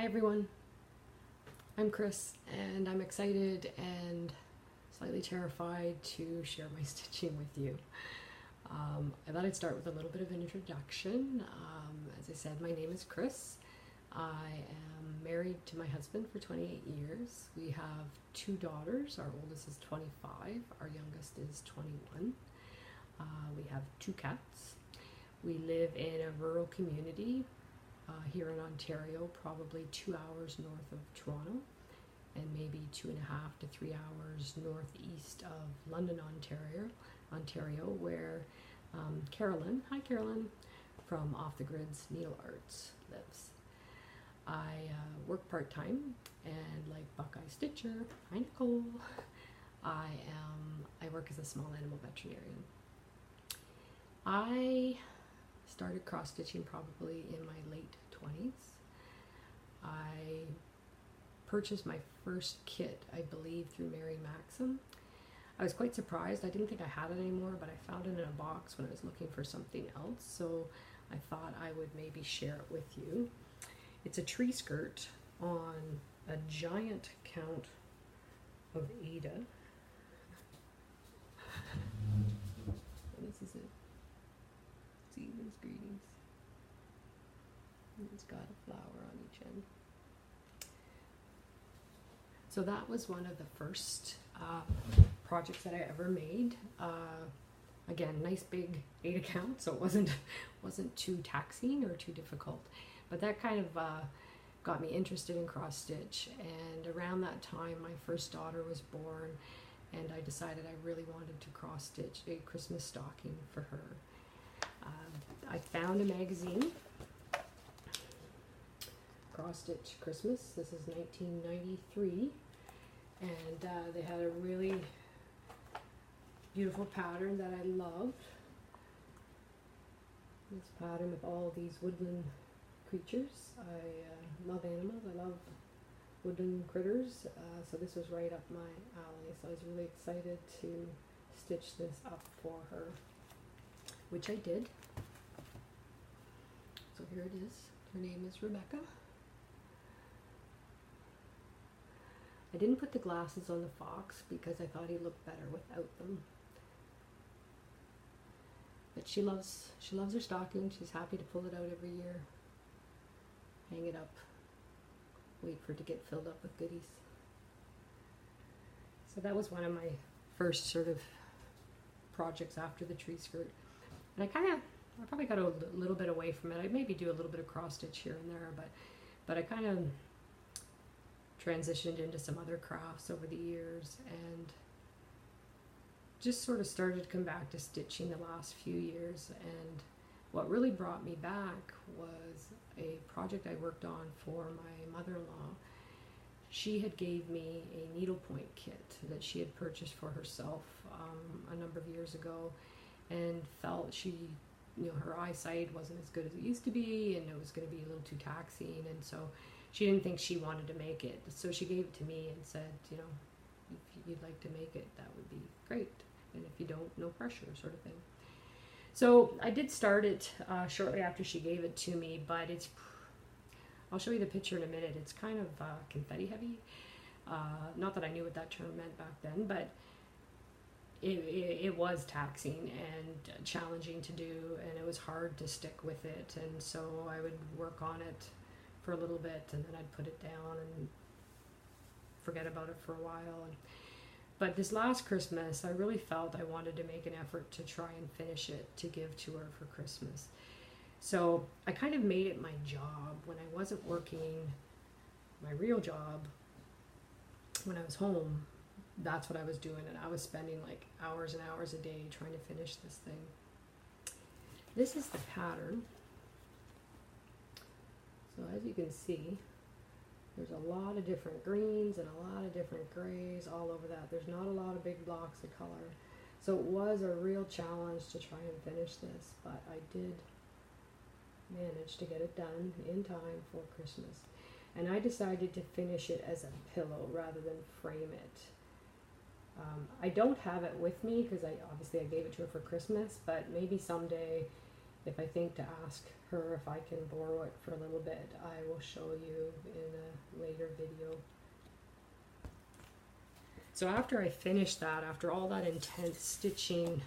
Hi everyone, I'm Chris and I'm excited and slightly terrified to share my stitching with you. I thought I'd start with a little bit of an introduction. As I said, my name is Chris. I am married to my husband for 28 years. We have two daughters. Our oldest is 25, our youngest is 21. We have two cats. We live in a rural community here in Ontario, probably 2 hours north of Toronto, and maybe 2.5 to 3 hours northeast of London, Ontario, where Carolyn, hi Carolyn, from Off the Grid's Needlearts lives. I work part-time, and like Buckeye Stitcher, hi Nicole, I work as a small animal veterinarian. I started cross-stitching probably in my late 20s. I purchased my first kit, I believe, through Mary Maxim. I was quite surprised. I didn't think I had it anymore, but I found it in a box when I was looking for something else, so I thought I would maybe share it with you. It's a tree skirt on a giant count of Ada. And this is it. Season's greetings. And it's got a flower on each end. So that was one of the first projects that I ever made. Again, nice big Ada count, so it wasn't too taxing or too difficult. But that kind of got me interested in cross stitch, and around that time my first daughter was born, and I decided I really wanted to cross stitch a Christmas stocking for her. I found a magazine, Cross Stitch Christmas. This is 1993, and they had a really beautiful pattern that I loved. This pattern with all these woodland creatures. I love animals. I love woodland critters, so this was right up my alley. So I was really excited to stitch this up for her, which I did. So here it is. Her name is Rebecca. I didn't put the glasses on the fox because I thought he looked better without them. But she loves her stocking. She's happy to pull it out every year, hang it up, wait for it to get filled up with goodies. So that was one of my first sort of projects after the tree skirt. And I probably got a little bit away from it. I maybe do a little bit of cross stitch here and there, but I kind of transitioned into some other crafts over the years, and just sort of started to come back to stitching the last few years. And what really brought me back was a project I worked on for my mother-in-law. She had gave me a needlepoint kit that she had purchased for herself a number of years ago, and felt her eyesight wasn't as good as it used to be, and it was going to be a little too taxing, and so she didn't think she wanted to make it. So she gave it to me and said, if you'd like to make it, that would be great, and if you don't, no pressure, sort of thing. So I did start it shortly after she gave it to me, but I'll show you the picture in a minute. It's kind of confetti heavy. Not that I knew what that term meant back then, but it was taxing and challenging to do, and it was hard to stick with it. And so I would work on it for a little bit, and then I'd put it down and forget about it for a while. But this last Christmas, I really felt I wanted to make an effort to try and finish it to give to her for Christmas. So I kind of made it my job when I wasn't working my real job. When I was home, that's what I was doing, and I was spending like hours and hours a day trying to finish this thing. This is the pattern. So as you can see, there's a lot of different greens and a lot of different grays all over that. There's not a lot of big blocks of color. So it was a real challenge to try and finish this, but I did manage to get it done in time for Christmas. And I decided to finish it as a pillow rather than frame it. I don't have it with me because obviously I gave it to her for Christmas, but maybe someday if I think to ask her if I can borrow it for a little bit, I will show you in a later video. So after I finished that, after all that intense stitching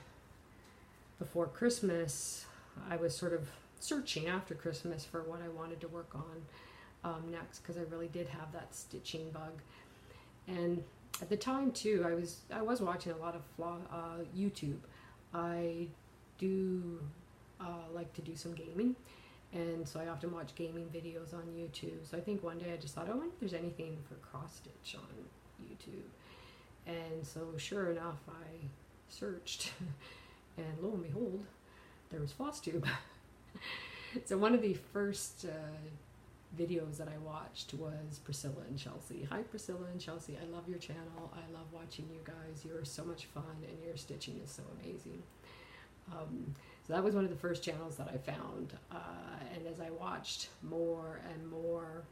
before Christmas, I was sort of searching after Christmas for what I wanted to work on next, because I really did have that stitching bug. And at the time too, I was watching a lot of YouTube. I do like to do some gaming, and so I often watch gaming videos on YouTube. So I think one day I just thought, I wonder if there's anything for cross stitch on YouTube. And so sure enough, I searched and lo and behold, there was Flosstube. So one of the first videos that I watched was Priscilla and Chelsea. Hi Priscilla and Chelsea, I love your channel. I love watching you guys. You are so much fun and your stitching is so amazing. So that was one of the first channels that I found, and as I watched more and more,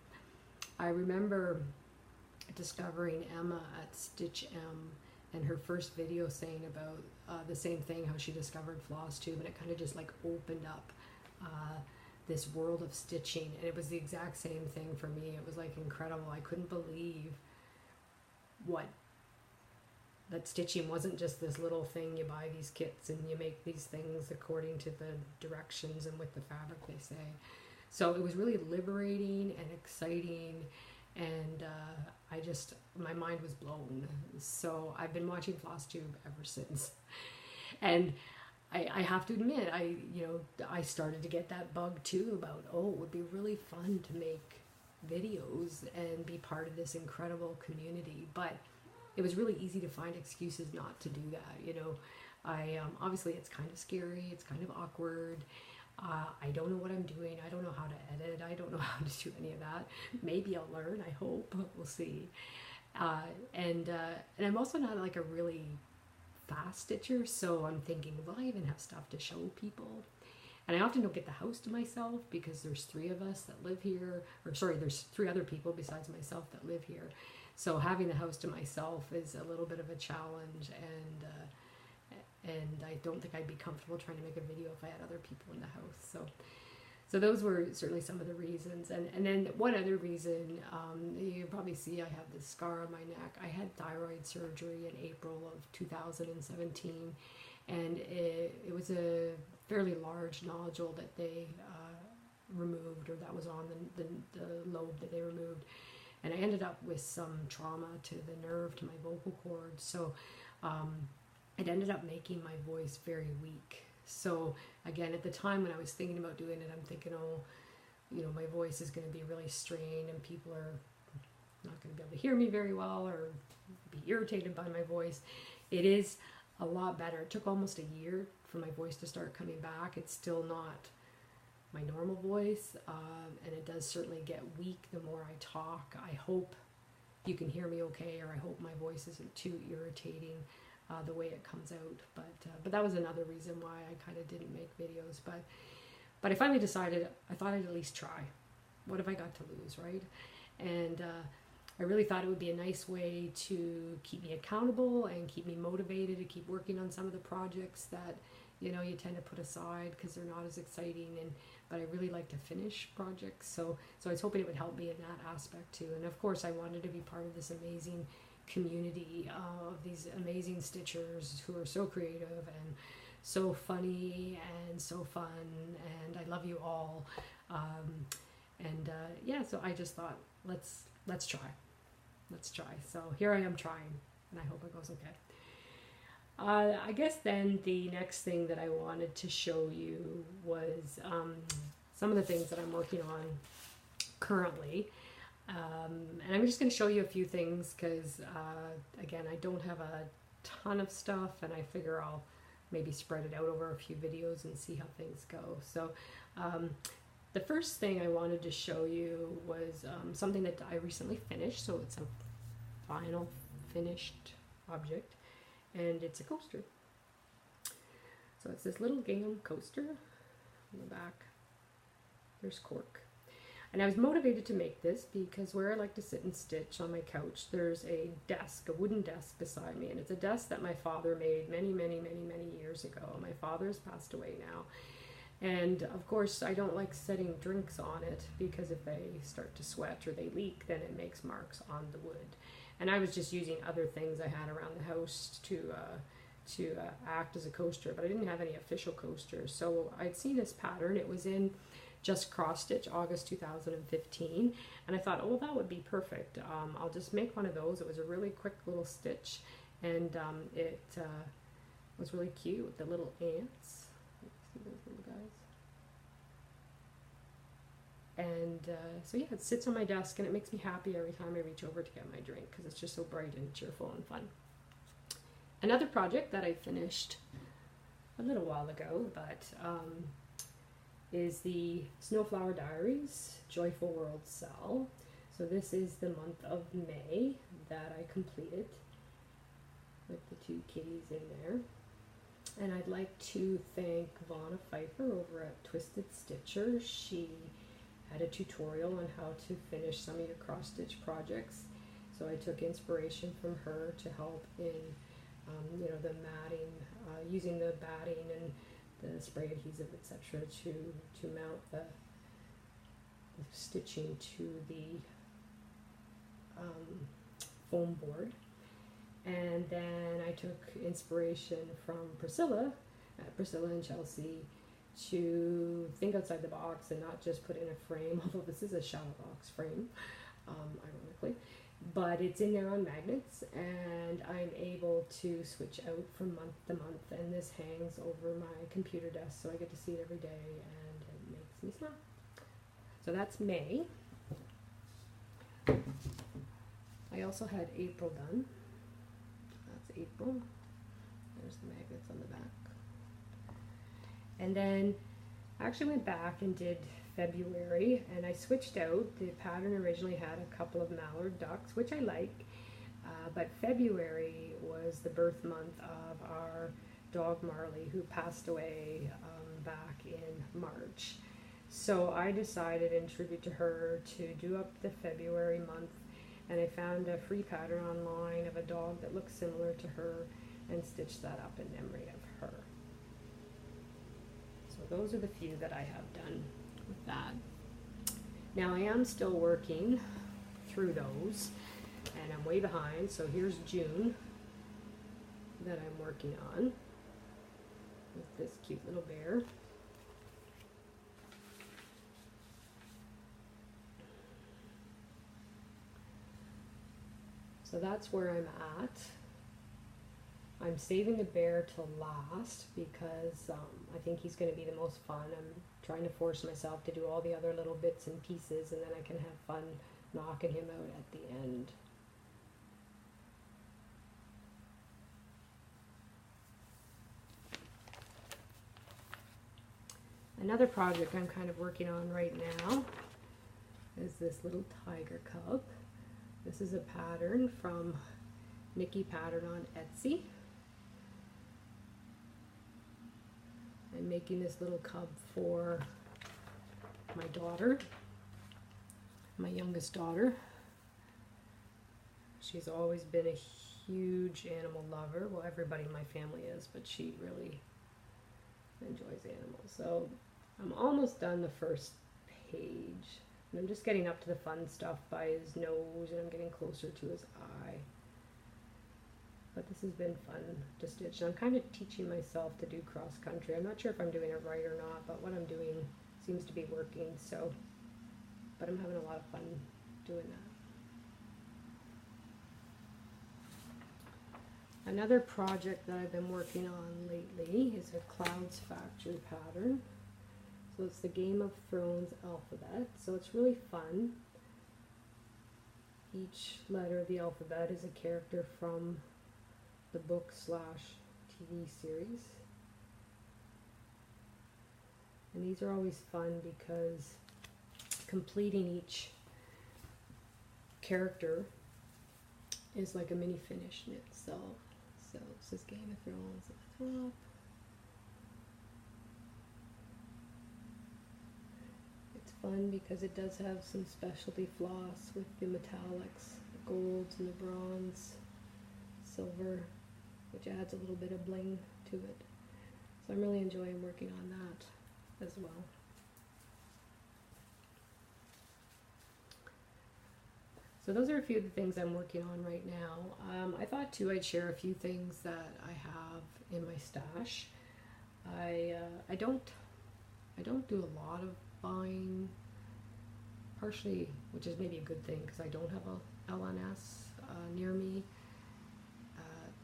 I remember discovering Emma at StitchEm and her first video saying about the same thing, how she discovered Flosstube, and it kind of just like opened up this world of stitching, and it was the exact same thing for me. It was like incredible. I couldn't believe that stitching wasn't just this little thing, you buy these kits and you make these things according to the directions and with the fabric they say. So it was really liberating and exciting, and my mind was blown. So I've been watching Flosstube ever since. And I have to admit, I started to get that bug too about, it would be really fun to make videos and be part of this incredible community. But it was really easy to find excuses not to do that. Obviously it's kind of scary, it's kind of awkward. I don't know what I'm doing. I don't know how to edit. I don't know how to do any of that. Maybe I'll learn, I hope. We'll see. And I'm also not like a really fast stitcher, so I'm thinking, will I even have stuff to show people? And I often don't get the house to myself because there's 3 of us that live here, or sorry, there's 3 other people besides myself that live here. So having the house to myself is a little bit of a challenge, and I don't think I'd be comfortable trying to make a video if I had other people in the house. So those were certainly some of the reasons. And then one other reason, you probably see I have this scar on my neck. I had thyroid surgery in April of 2017, and it was a fairly large nodule that they removed, or that was on the lobe that they removed. And I ended up with some trauma to the nerve, to my vocal cord. So it ended up making my voice very weak. So again, at the time when I was thinking about doing it, I'm thinking, my voice is going to be really strained and people are not going to be able to hear me very well or be irritated by my voice. It is a lot better. It took almost a year for my voice to start coming back. It's still not my normal voice, and it does certainly get weak the more I talk. I hope you can hear me okay, or I hope my voice isn't too irritating the way it comes out. But that was another reason why I kind of didn't make videos. But I finally decided, I thought I'd at least try. What have I got to lose, right? And I really thought it would be a nice way to keep me accountable and keep me motivated to keep working on some of the projects that you tend to put aside because they're not as exciting, but I really like to finish projects, so I was hoping it would help me in that aspect too. And of course I wanted to be part of this amazing community of these amazing stitchers who are so creative and so funny and so fun, and I love you all. Yeah, so I just thought, let's try. So here I am trying, and I hope it goes okay. I guess then the next thing that I wanted to show you was some of the things that I'm working on currently. And I'm just going to show you a few things because, again, I don't have a ton of stuff, and I figure I'll maybe spread it out over a few videos and see how things go. So the first thing I wanted to show you was something that I recently finished. So it's a final finished object, and it's a coaster. So it's this little gingham coaster. On the back there's cork. And I was motivated to make this because where I like to sit and stitch on my couch, there's a desk, a wooden desk beside me, and it's a desk that my father made many years ago. My father has passed away now, And of course I don't like setting drinks on it, because if they start to sweat or they leak, then it makes marks on the wood. And I was just using other things I had around the house to act as a coaster, but I didn't have any official coasters. So I'd seen this pattern. It was in Just Cross Stitch, August 2015, and I thought, oh, well, that would be perfect. I'll just make one of those. It was a really quick little stitch, and it was really cute with the little ants. See those little guys? And so yeah, it sits on my desk, and it makes me happy every time I reach over to get my drink, because it's just so bright and cheerful and fun. Another project that I finished a little while ago, but is the Snowflower Diaries Joyful World Cell. So this is the month of May that I completed with the 2 kitties in there. And I'd like to thank Vonna Pfeiffer over at Twisted Stitcher. She had a tutorial on how to finish some of your cross stitch projects. So I took inspiration from her to help in you know, the matting, using the batting and the spray adhesive, etc., to mount the stitching to the foam board. And then I took inspiration from Priscilla and Chelsea to think outside the box and not just put in a frame, although this is a shadow box frame, ironically. But it's in there on magnets, and I'm able to switch out from month to month, and this hangs over my computer desk, so I get to see it every day, and it makes me smile. So that's May. I also had April done. That's April. There's the magnets on the back. And then I actually went back and did February, and I switched out. The pattern originally had a couple of mallard ducks, which I like, but February was the birth month of our dog Marley, who passed away back in March. So I decided, in tribute to her, to do up the February month, and I found a free pattern online of a dog that looks similar to her and stitched that up in memory of her. So those are the few that I have done with that. Now I am still working through those, and I'm way behind, so here's June that I'm working on with this cute little bear. So that's where I'm at. I'm saving the bear till last because I think he's going to be the most fun. I'm trying to force myself to do all the other little bits and pieces, and then I can have fun knocking him out at the end. Another project I'm kind of working on right now is this little tiger cub. This is a pattern from Nikki Pattern on Etsy. I'm making this little cub for my daughter, my youngest daughter. She's always been a huge animal lover. Well, everybody in my family is, but she really enjoys animals. So I'm almost done the first page. And I'm just getting up to the fun stuff by his nose, and I'm getting closer to his eye. But this has been fun to stitch. And I'm kind of teaching myself to do cross country. I'm not sure if I'm doing it right or not, but what I'm doing seems to be working. So, but I'm having a lot of fun doing that. Another project that I've been working on lately is a Clouds Factory pattern. So it's the Game of Thrones alphabet. So it's really fun. Each letter of the alphabet is a character from the book/TV series. And these are always fun because completing each character is like a mini finish in itself. So it says Game of Thrones at the top. It's fun because it does have some specialty floss with the metallics, the golds and the bronze, silver, which adds a little bit of bling to it. So I'm really enjoying working on that. as well. So those are a few of the things I'm working on right now. I thought too I'd share a few things that I have in my stash. I don't do a lot of buying, partially, which is maybe a good thing because I don't have a LNS near me.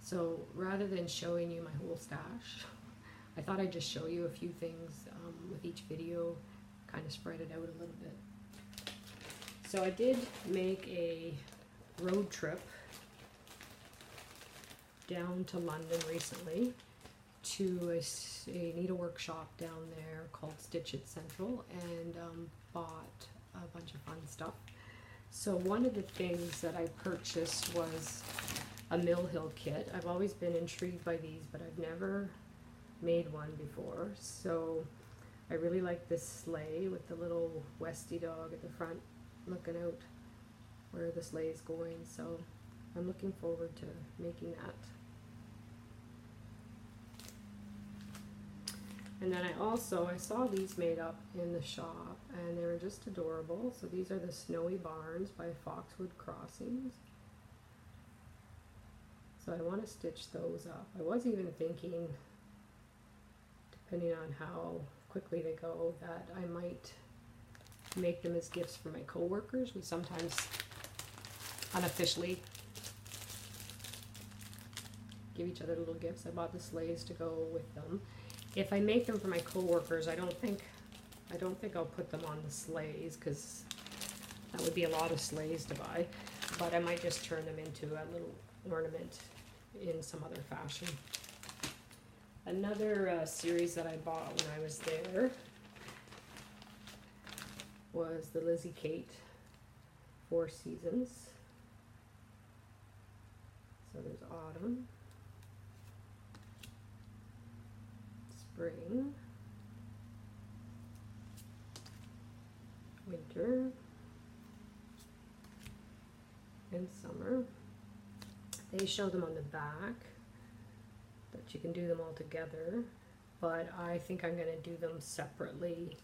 So rather than showing you my whole stash, I thought I'd just show you a few things with each video, kind of spread it out a little bit. So I did make a road trip down to London recently to a needlework shop down there called StitchEm Central, and bought a bunch of fun stuff. So one of the things that I purchased was a Mill Hill kit. I've always been intrigued by these, but I've never made one before. So I really like this sleigh with the little Westie dog at the front looking out where the sleigh is going. So I'm looking forward to making that. And then I saw these made up in the shop, and they were just adorable. So these are the Snowy Barns by Foxwood Crossings. So I want to stitch those up. I was even thinking, depending on how quickly they go, that I might make them as gifts for my co-workers. We sometimes unofficially give each other little gifts. I bought the sleighs to go with them. If I make them for my co-workers, I don't think I'll put them on the sleighs, because that would be a lot of sleighs to buy. But I might just turn them into a little ornament in some other fashion. Another series that I bought when I was there was the Lizzie Kate 4 Seasons. So there's autumn, spring, winter, and summer. They show them on the back that you can do them all together, but I think I'm going to do them separately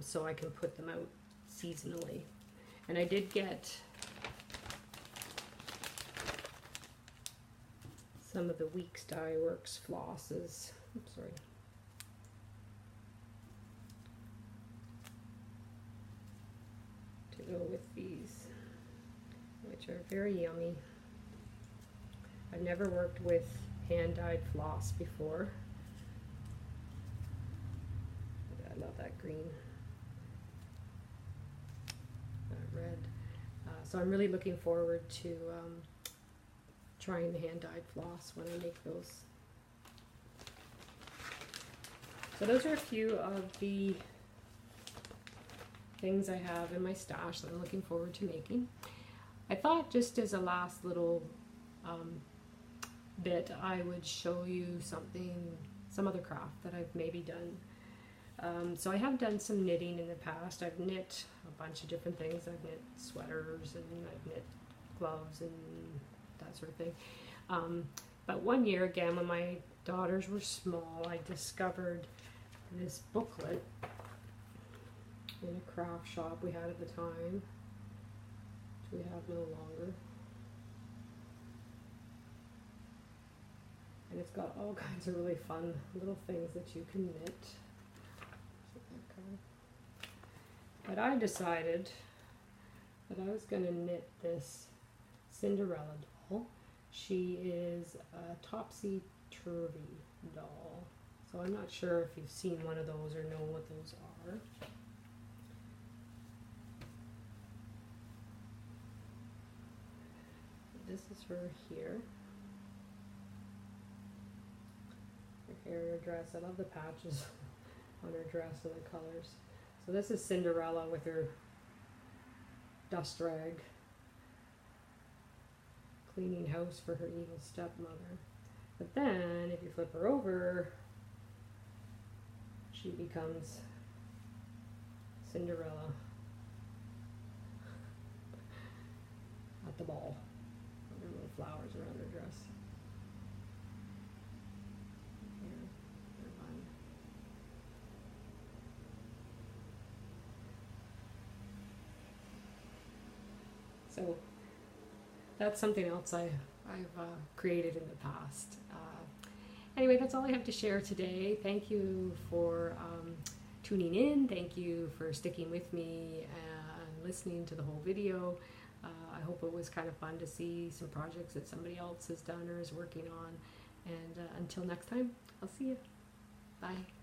so I can put them out seasonally. And I did get some of the Weeks Dye Works flosses. Oops, sorry. To go with these, which are very yummy. I've never worked with hand-dyed floss before. I love that green, that red. So I'm really looking forward to trying the hand-dyed floss when I make those. So those are a few of the things I have in my stash that I'm looking forward to making. I thought just as a last little bit, I would show you some other craft that I've maybe done. So I have done some knitting in the past. I've knit a bunch of different things. I've knit sweaters, and I've knit gloves and that sort of thing. But one year, again, when my daughters were small, I discovered this booklet in a craft shop we had at the time, which we have no longer. And it's got all kinds of really fun little things that you can knit. But I decided that I was going to knit this Cinderella doll. She is a topsy-turvy doll. So I'm not sure if you've seen one of those or know what those are. This is her here. Her hair, her dress. I love the patches on her dress and the colors. So this is Cinderella with her dust rag, cleaning house for her evil stepmother. But then, if you flip her over, she becomes Cinderella at the ball. With her little flowers around her dress. Here, they're fun. So that's something else I've created in the past. Anyway, that's all I have to share today. Thank you for tuning in. Thank you for sticking with me and listening to the whole video. I hope it was kind of fun to see some projects that somebody else has done or is working on. And until next time, I'll see you. Bye.